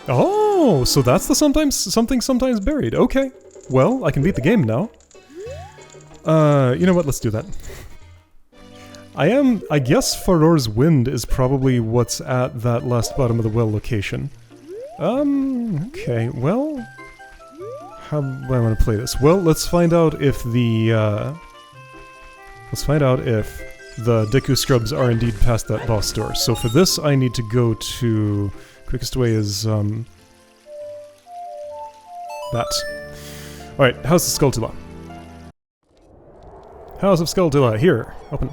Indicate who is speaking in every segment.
Speaker 1: Oh, so that's the sometimes buried. Okay. Well, I can beat the game now. You know what? Let's do that. I guess Faror's Wind is probably what's at that last bottom of the well location. Okay, well... How do I want to play this? Well, let's find out if the, Deku Scrubs are indeed past that boss door. So for this, I need to go to... Quickest way is, that. Alright, House of Skulltula. House of Skulltula, here, open.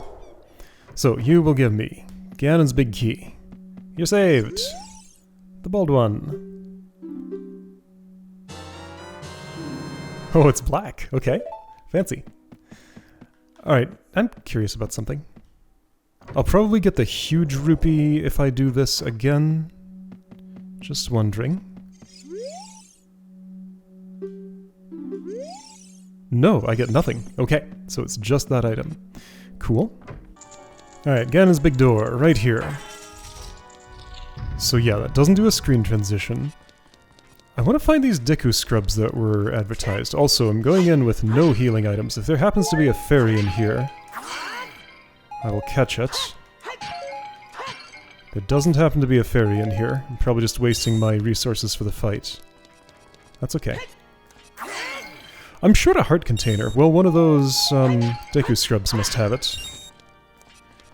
Speaker 1: So, you will give me Ganon's big key. You're saved! The bald one. Oh, it's black. Okay. Fancy. Alright, I'm curious about something. I'll probably get the huge rupee if I do this again. Just wondering. No, I get nothing. Okay, so it's just that item. Cool. Alright, Ganon's big door, right here. So yeah, that doesn't do a screen transition. I want to find these Deku Scrubs that were advertised. Also, I'm going in with no healing items. If there happens to be a fairy in here, I will catch it. There doesn't happen to be a fairy in here. I'm probably just wasting my resources for the fight. That's okay. I'm short a heart container. Well, one of those Deku Scrubs must have it.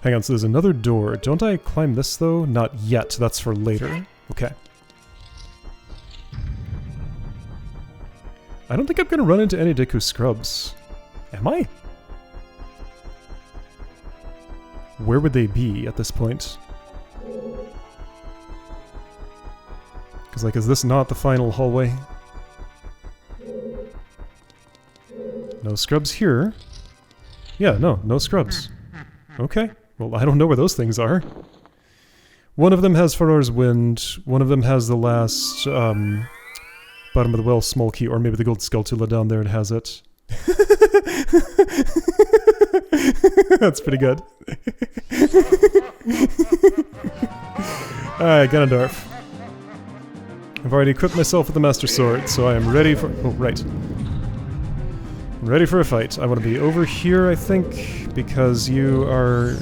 Speaker 1: Hang on, so there's another door. Don't I climb this, though? Not yet. That's for later. Okay. I don't think I'm going to run into any Deku Scrubs. Am I? Where would they be at this point? Because, like, is this not the final hallway? No scrubs here. Yeah, no scrubs. Okay. Well, I don't know where those things are. One of them has Faror's Wind. One of them has the last, bottom of the well small key, or maybe the gold Skulltula down there and has it. That's pretty good. Alright, Ganondorf. I've already equipped myself with the Master Sword, so I am ready for... Oh, right. I'm ready for a fight. I want to be over here, I think, because you are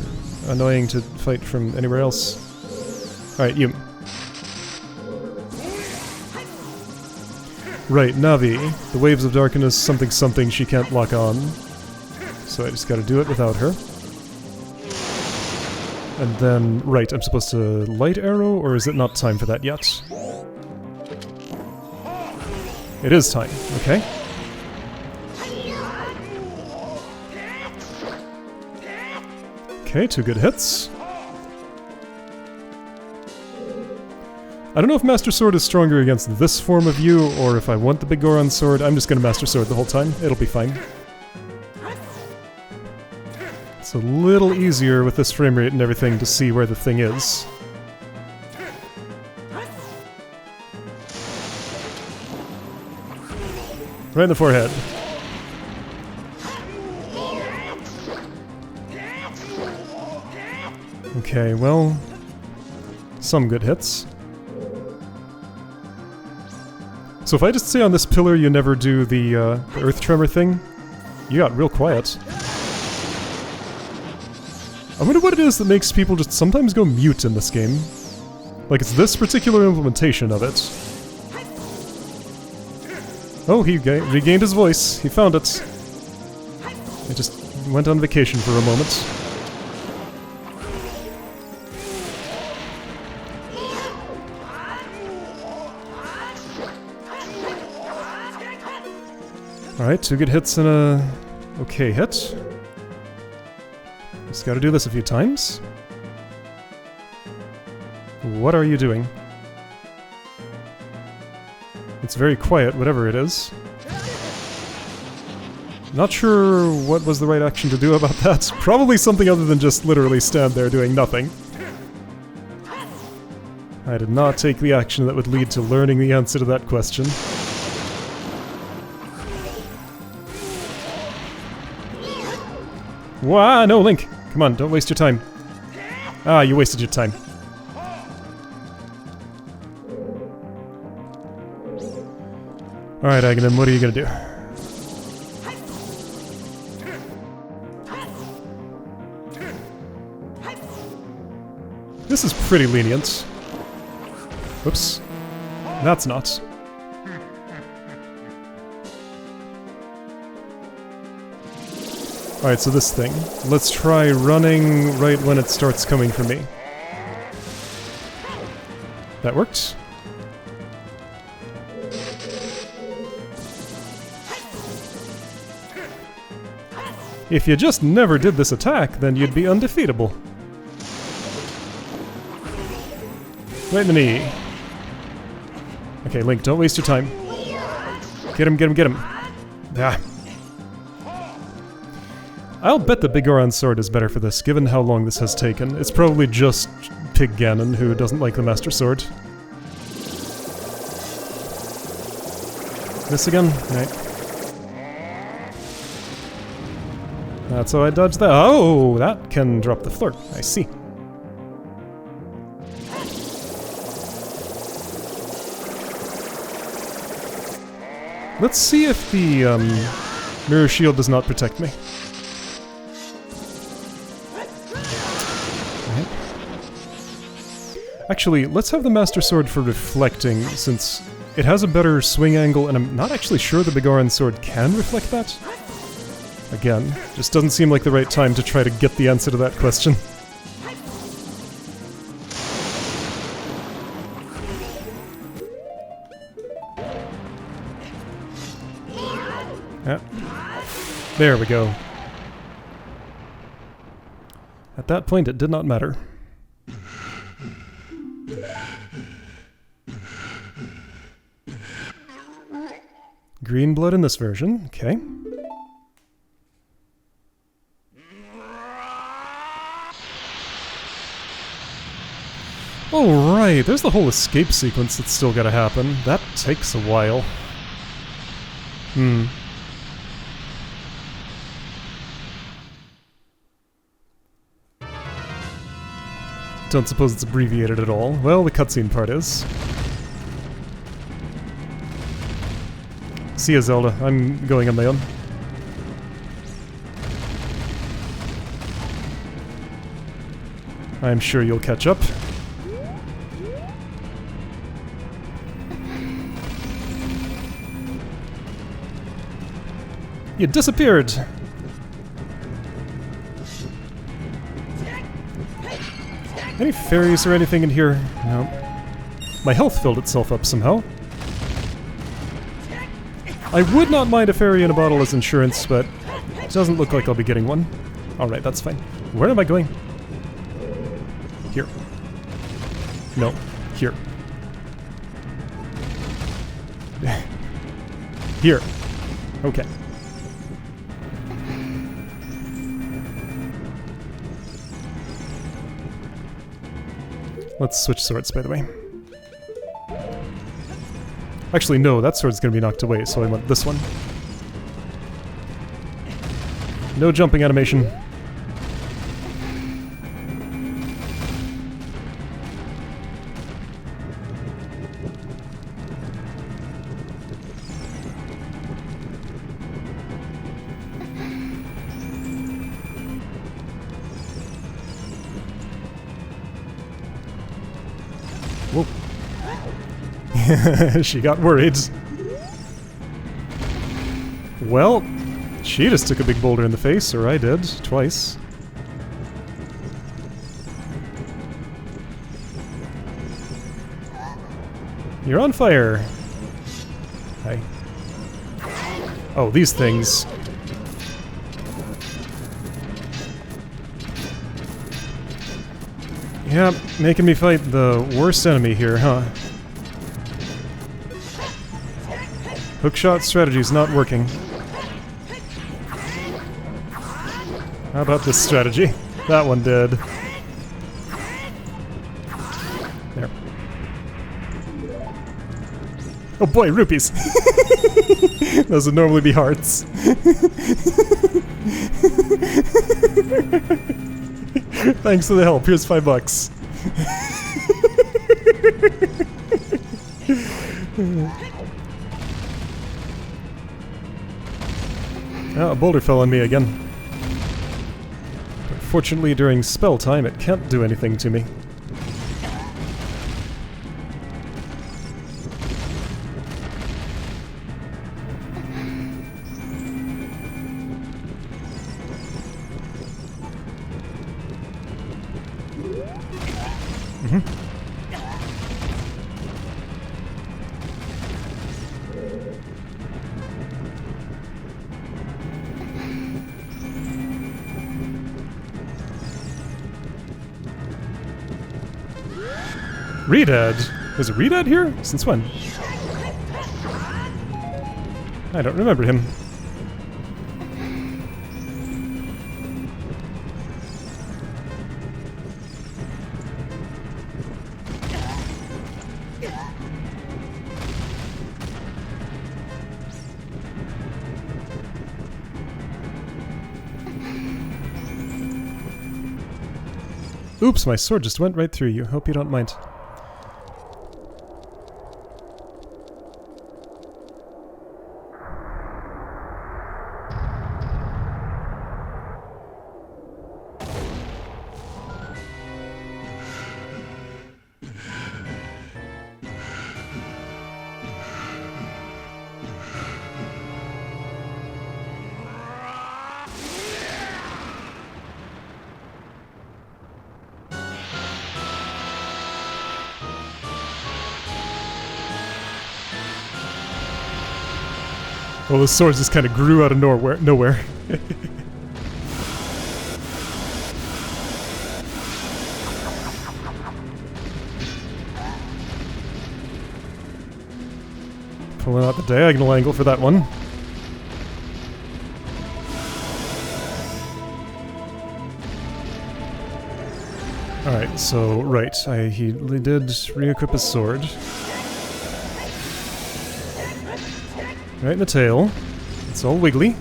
Speaker 1: annoying to fight from anywhere else. Alright, you. Right, Navi. The Waves of Darkness, something she can't lock on. So I just gotta do it without her. And then, right, I'm supposed to light arrow, or is it not time for that yet? It is time, okay. Okay, 2 good hits. I don't know if Master Sword is stronger against this form of you, or if I want the Big Goron Sword. I'm just gonna Master Sword the whole time. It'll be fine. It's a little easier with this frame rate and everything to see where the thing is. Right in the forehead. Okay, well... some good hits. So if I just stay on this pillar, you never do the earth tremor thing? You got real quiet. I wonder what it is that makes people just sometimes go mute in this game. Like, it's this particular implementation of it. Oh, he regained his voice. He found it. He just went on vacation for a moment. Alright, 2 good hits and a okay hit. Just gotta do this a few times. What are you doing? It's very quiet, whatever it is. Not sure what was the right action to do about that. Probably something other than just literally stand there doing nothing. I did not take the action that would lead to learning the answer to that question. Wow, no, Link! Come on, don't waste your time. Ah, you wasted your time. Alright, Aghanim, what are you gonna do? This is pretty lenient. Whoops. That's not. Alright, so this thing. Let's try running right when it starts coming for me. That worked. If you just never did this attack, then you'd be undefeatable. Right in the knee. Okay, Link, don't waste your time. Get him, get him, get him. Ah. I'll bet the Bigoron sword is better for this, given how long this has taken. It's probably just Pig Ganon who doesn't like the Master Sword. Miss again? Right. That's how I dodged that. Oh, that can drop the floor. I see. Let's see if the mirror shield does not protect me. Right. Actually, let's have the Master Sword for reflecting, since it has a better swing angle, and I'm not actually sure the Bigoron sword can reflect that. Again, just doesn't seem like the right time to try to get the answer to that question. Yeah. There we go. At that point, it did not matter. Green blood in this version, okay. Oh right, there's the whole escape sequence that's still gotta happen. That takes a while. Don't suppose it's abbreviated at all. Well, the cutscene part is. See ya, Zelda. I'm going on my own. I'm sure you'll catch up. You disappeared! Any fairies or anything in here? No. My health filled itself up somehow. I would not mind a fairy in a bottle as insurance, but it doesn't look like I'll be getting one. Alright, that's fine. Where am I going? Here. No. Here. Here. Okay. Let's switch swords, by the way. Actually, no, that sword's gonna be knocked away, so I want this one. No jumping animation. Whoa. She got worried. Well, she just took a big boulder in the face, or I did, twice. You're on fire. Hi. Oh, these things. Yeah, making me fight the worst enemy here, huh? Hookshot strategy's not working. How about this strategy? That one did. There. Oh boy, rupees! Those would normally be hearts. Thanks for the help, here's $5. Ah, a boulder fell on me again. But fortunately, during spell time, it can't do anything to me. Redad? There's a Redad here? Since when? I don't remember him. Oops, my sword just went right through you. Hope you don't mind. Well, those swords just kind of grew out of nowhere. Pulling out the diagonal angle for that one. Alright, so, right, he did re-equip his sword. Right in the tail. It's all wiggly.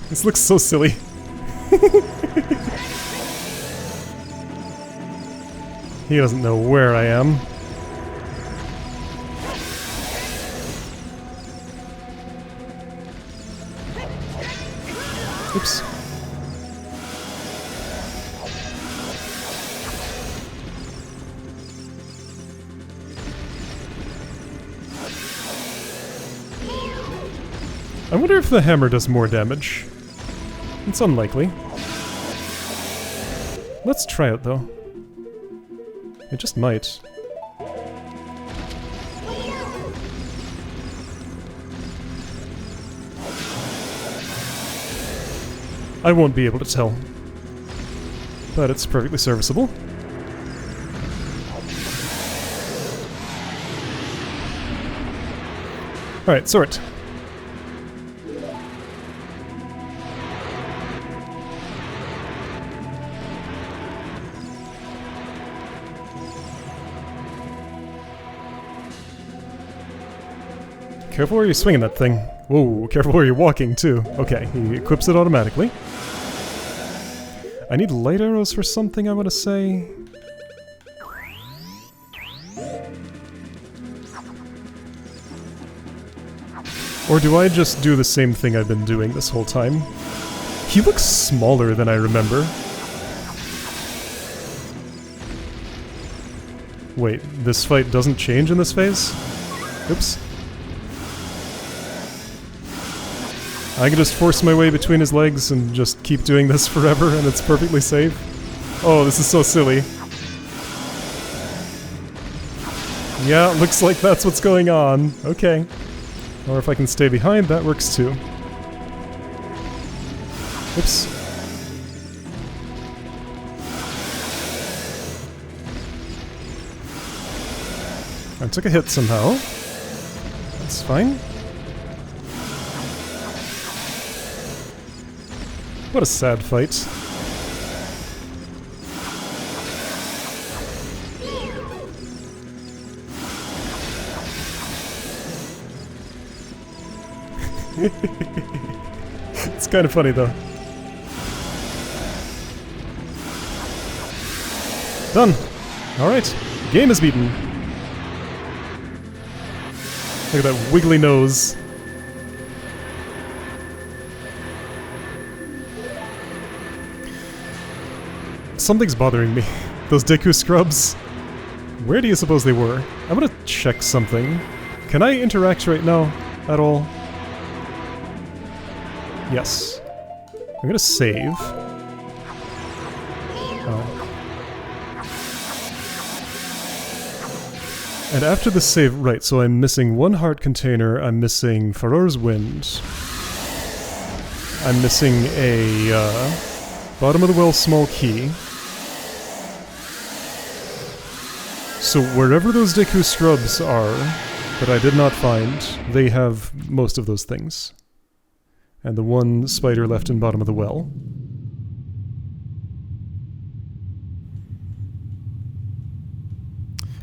Speaker 1: This looks so silly. He doesn't know where I am. Oops. I wonder if the hammer does more damage. It's unlikely. Let's try it though. It just might. I won't be able to tell, but it's perfectly serviceable. Alright, sort. Careful where you're swinging that thing. Whoa, careful where you're walking, too. Okay, he equips it automatically. I need light arrows for something, I want to say. Or do I just do the same thing I've been doing this whole time? He looks smaller than I remember. Wait, this fight doesn't change in this phase? Oops. I can just force my way between his legs and just keep doing this forever and it's perfectly safe. Oh, this is so silly. Yeah, looks like that's what's going on. Okay. Or if I can stay behind, that works too. Oops. I took a hit somehow. That's fine. What a sad fight. It's It's kind of funny though. Done. Alright. Game is beaten. Look at that wiggly nose. Something's bothering me. Those Deku scrubs. Where do you suppose they were? I'm gonna check something. Can I interact right now at all? Yes. I'm gonna save. And after the save, right, so I'm missing one heart container, I'm missing Faror's Wind. I'm missing a bottom of the well small key. So wherever those Deku scrubs are, that I did not find, they have most of those things. And the one spider left in bottom of the well.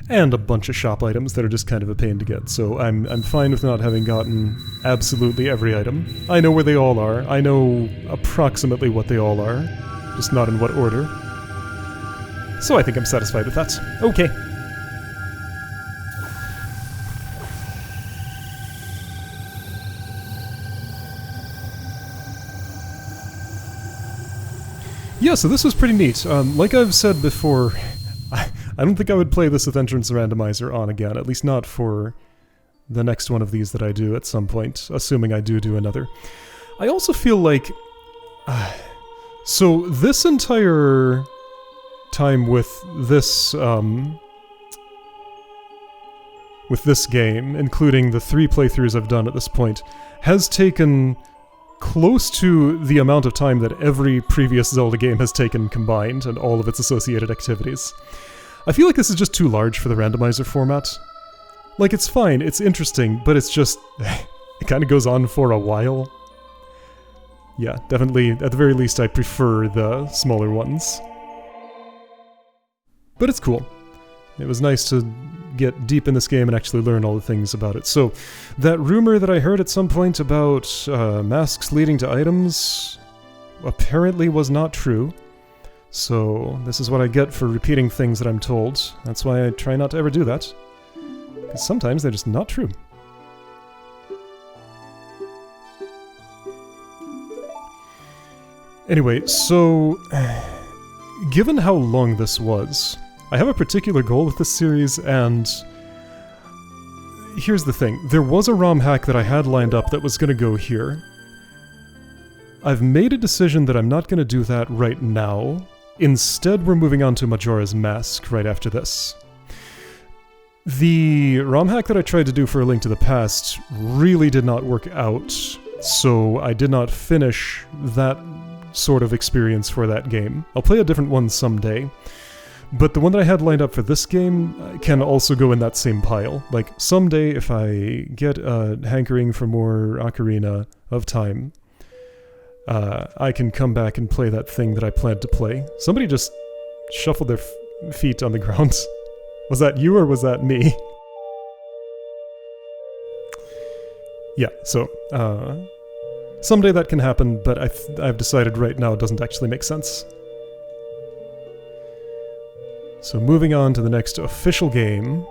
Speaker 1: And a bunch of shop items that are just kind of a pain to get, so I'm fine with not having gotten absolutely every item. I know where they all are, I know approximately what they all are, just not in what order. So I think I'm satisfied with that. Okay. Yeah, so this was pretty neat. Like I've said before, I don't think I would play this with Entrance Randomizer on again, at least not for the next one of these that I do at some point, assuming I do another. I also feel like... so this entire time with this game, including the 3 playthroughs I've done at this point, has taken close to the amount of time that every previous Zelda game has taken combined, and all of its associated activities. I feel like this is just too large for the randomizer format. Like, it's fine, it's interesting, but it's just... it kind of goes on for a while. Yeah, definitely, at the very least, I prefer the smaller ones. But it's cool. It was nice to get deep in this game and actually learn all the things about it. So, that rumor that I heard at some point about masks leading to items apparently was not true. So, this is what I get for repeating things that I'm told. That's why I try not to ever do that. Because sometimes they're just not true. Anyway, so... given how long this was, I have a particular goal with this series, and... here's the thing. There was a ROM hack that I had lined up that was going to go here. I've made a decision that I'm not going to do that right now. Instead, we're moving on to Majora's Mask right after this. The ROM hack that I tried to do for A Link to the Past really did not work out, so I did not finish that sort of experience for that game. I'll play a different one someday, but the one that I had lined up for this game can also go in that same pile. Like, someday, if I get a hankering for more Ocarina of Time, I can come back and play that thing that I planned to play. Somebody just shuffled their feet on the ground. Was that you or was that me? Yeah, so, someday that can happen, but I've decided right now it doesn't actually make sense. So moving on to the next official game.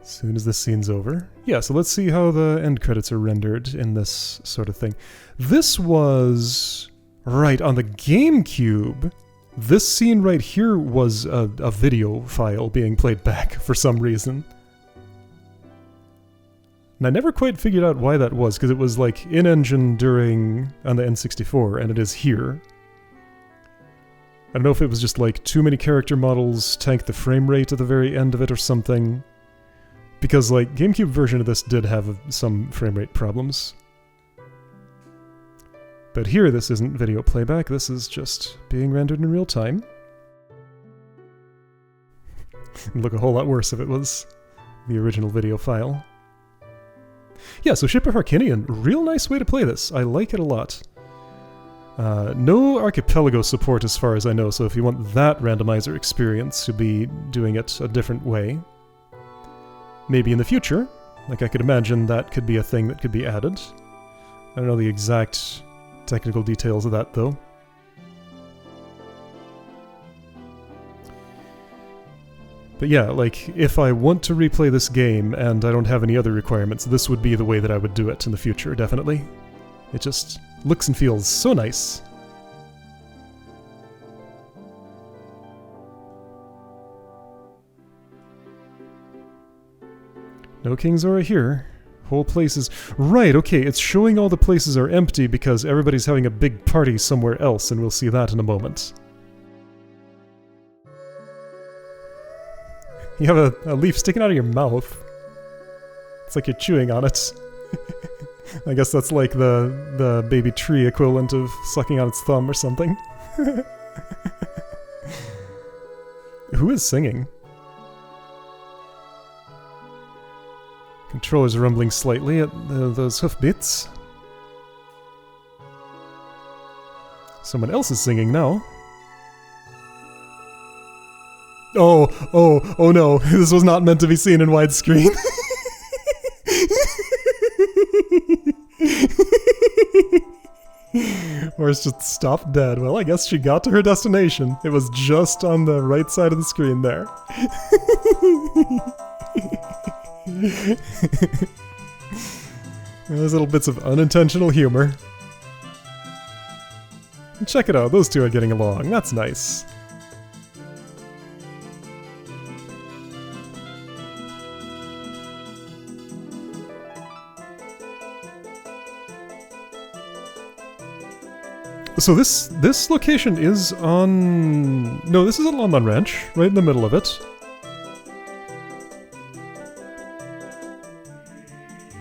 Speaker 1: As soon as this scene's over. Yeah, so let's see how the end credits are rendered in this sort of thing. This was... right, on the GameCube, this scene right here was a video file being played back for some reason. And I never quite figured out why that was, because it was like in-engine on the N64, and it is here. I don't know if it was just like too many character models tanked the frame rate at the very end of it or something. Because, like, GameCube version of this did have some frame rate problems. But here, this isn't video playback, this is just being rendered in real time. It'd look a whole lot worse if it was the original video file. Yeah, so Ship of Harkinian, real nice way to play this. I like it a lot. No Archipelago support as far as I know, so if you want that randomizer experience, you'll be doing it a different way. Maybe in the future. Like, I could imagine that could be a thing that could be added. I don't know the exact technical details of that, though. But yeah, like, if I want to replay this game and I don't have any other requirements, this would be the way that I would do it in the future, definitely. It just looks and feels so nice. No King Zora here. Whole place is... Right, okay, it's showing all the places are empty because everybody's having a big party somewhere else, and we'll see that in a moment. You have a leaf sticking out of your mouth. It's like you're chewing on it. I guess that's like the baby tree equivalent of sucking on its thumb or something. Who is singing? Controller's rumbling slightly at those hoofbeats. Someone else is singing now. Oh no, this was not meant to be seen in widescreen. Or it's just stopped dead. Well, I guess she got to her destination. It was just on the right side of the screen there. Those little bits of unintentional humor. And check it out, those two are getting along. That's nice. So this location is on... No, this is at London Ranch, right in the middle of it.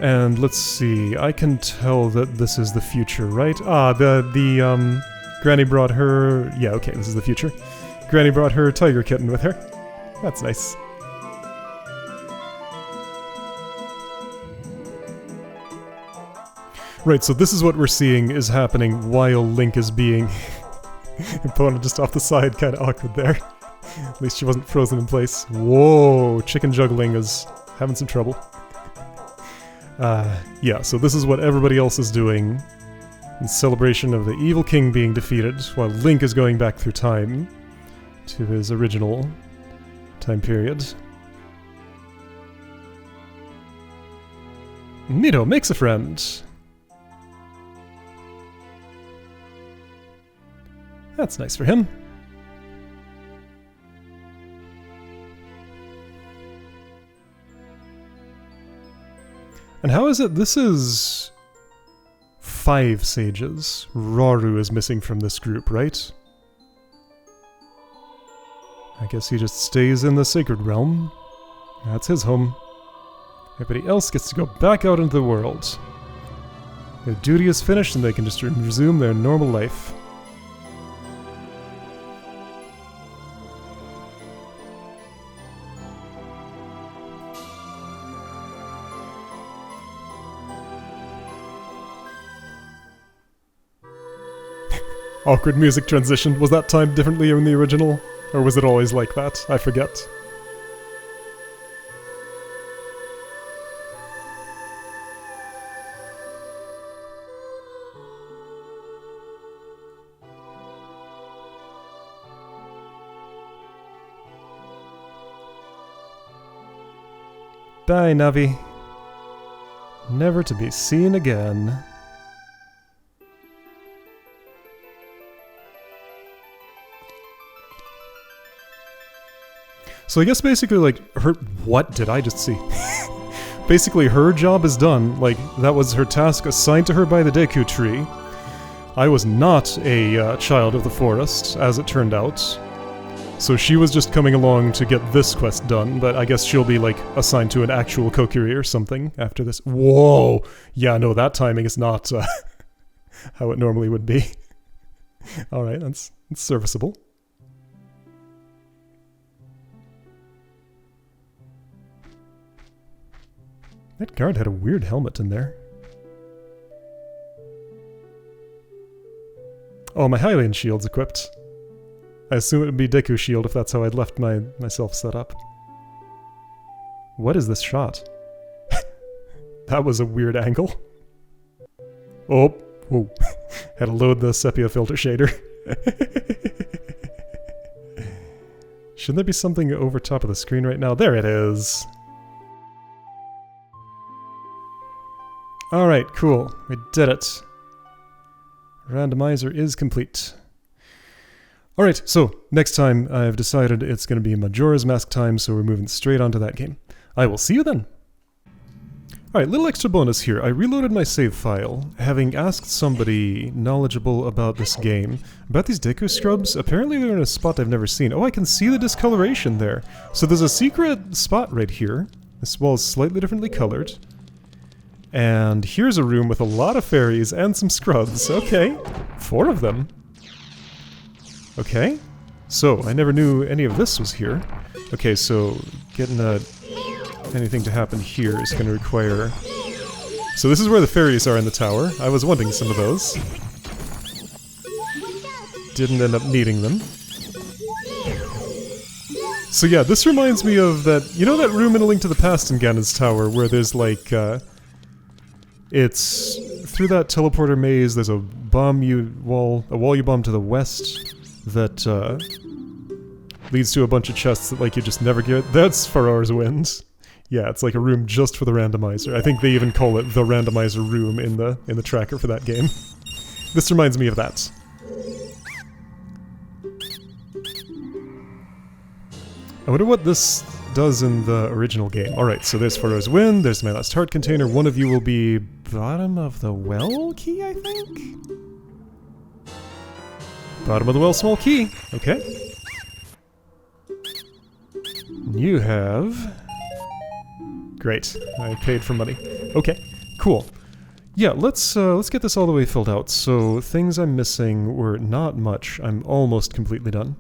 Speaker 1: And let's see, I can tell that this is the future, right? Ah, the Granny brought her... Yeah, okay, this is the future. Granny brought her tiger kitten with her. That's nice. Right, so this is what we're seeing is happening while Link is being... Epona just off the side, kinda awkward there. At least she wasn't frozen in place. Whoa, chicken juggling is having some trouble. Yeah, so this is what everybody else is doing in celebration of the evil king being defeated, while Link is going back through time to his original time period. Mito makes a friend. That's nice for him. And how is it this is 5 sages? Rauru is missing from this group, right? I guess he just stays in the sacred realm. That's his home. Everybody else gets to go back out into the world. Their duty is finished and they can just resume their normal life. Awkward music transition. Was that timed differently in the original? Or was it always like that? I forget. Bye, Navi. Never to be seen again. So I guess basically, like, her... What did I just see? Basically, her job is done. Like, that was her task assigned to her by the Deku Tree. I was not a child of the forest, as it turned out. So she was just coming along to get this quest done, but I guess she'll be, like, assigned to an actual Kokiri or something after this. Whoa! Yeah, no, that timing is not how it normally would be. Alright, that's serviceable. That guard had a weird helmet in there. Oh, my Hylian shield's equipped. I assume it would be Deku shield if that's how I'd left myself set up. What is this shot? That was a weird angle. Oh, whoa. Had to load the sepia filter shader. Shouldn't there be something over top of the screen right now? There it is. Alright, cool. We did it. Randomizer is complete. Alright, so next time I've decided it's going to be Majora's Mask time, so we're moving straight onto that game. I will see you then. Alright, little extra bonus here. I reloaded my save file, having asked somebody knowledgeable about this game about these Deku scrubs. Apparently they're in a spot I've never seen. Oh, I can see the discoloration there. So there's a secret spot right here. This wall is slightly differently colored. And here's a room with a lot of fairies and some scrubs. Okay, 4 of them. Okay, so I never knew any of this was here. Okay, so getting anything to happen here is going to require... So this is where the fairies are in the tower. I was wanting some of those. Didn't end up needing them. So yeah, this reminds me of that... You know that room in A Link to the Past in Ganon's tower where there's like... it's... Through that teleporter maze, there's a wall you bomb to the west that leads to a bunch of chests that like you just never get. That's Farar's Wind. Yeah, it's like a room just for the randomizer. I think they even call it the randomizer room in the tracker for that game. This reminds me of that. I wonder what this does in the original game. Alright, so there's Farar's Wind, there's my last heart container, one of you will be bottom of the well key, I think? Bottom of the well small key, okay. You have... Great, I paid for money. Okay, cool. Yeah, let's get this all the way filled out. So, things I'm missing were not much. I'm almost completely done.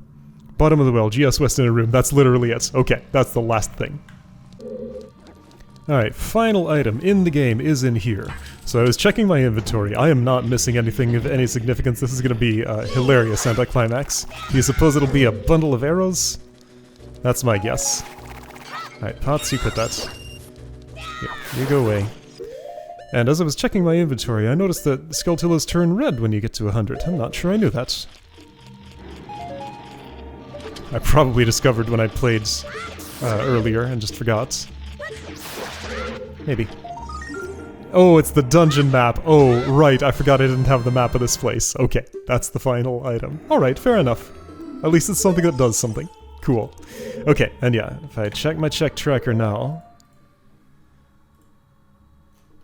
Speaker 1: Bottom of the well, GS West in a room. That's literally it. Okay, that's the last thing. Alright, final item in the game is in here. So I was checking my inventory. I am not missing anything of any significance. This is going to be a hilarious anticlimax. Do you suppose it'll be a bundle of arrows? That's my guess. Alright, Pots, you put that. Here, you go away. And as I was checking my inventory, I noticed that Skulltulas turn red when you get to 100. I'm not sure I knew that. I probably discovered when I played earlier and just forgot. Maybe. Oh, it's the dungeon map. Oh, right, I forgot I didn't have the map of this place. Okay, that's the final item. Alright, fair enough. At least it's something that does something. Cool. Okay, and yeah, if I check my check tracker now...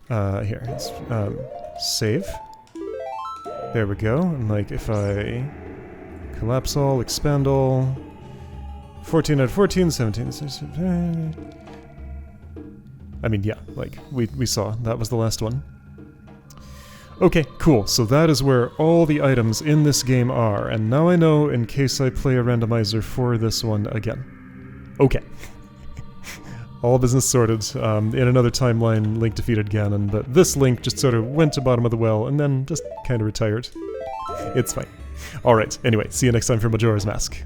Speaker 1: here, let's, save. There we go, and like, if I... collapse all, expand all... 14 out of 14, 17... I mean, yeah, like, we saw. That was the last one. Okay, cool. So that is where all the items in this game are, and now I know in case I play a randomizer for this one again. Okay. All business sorted. In another timeline, Link defeated Ganon, but this Link just sort of went to bottom of the well and then just kind of retired. It's fine. Alright, anyway, see you next time for Majora's Mask.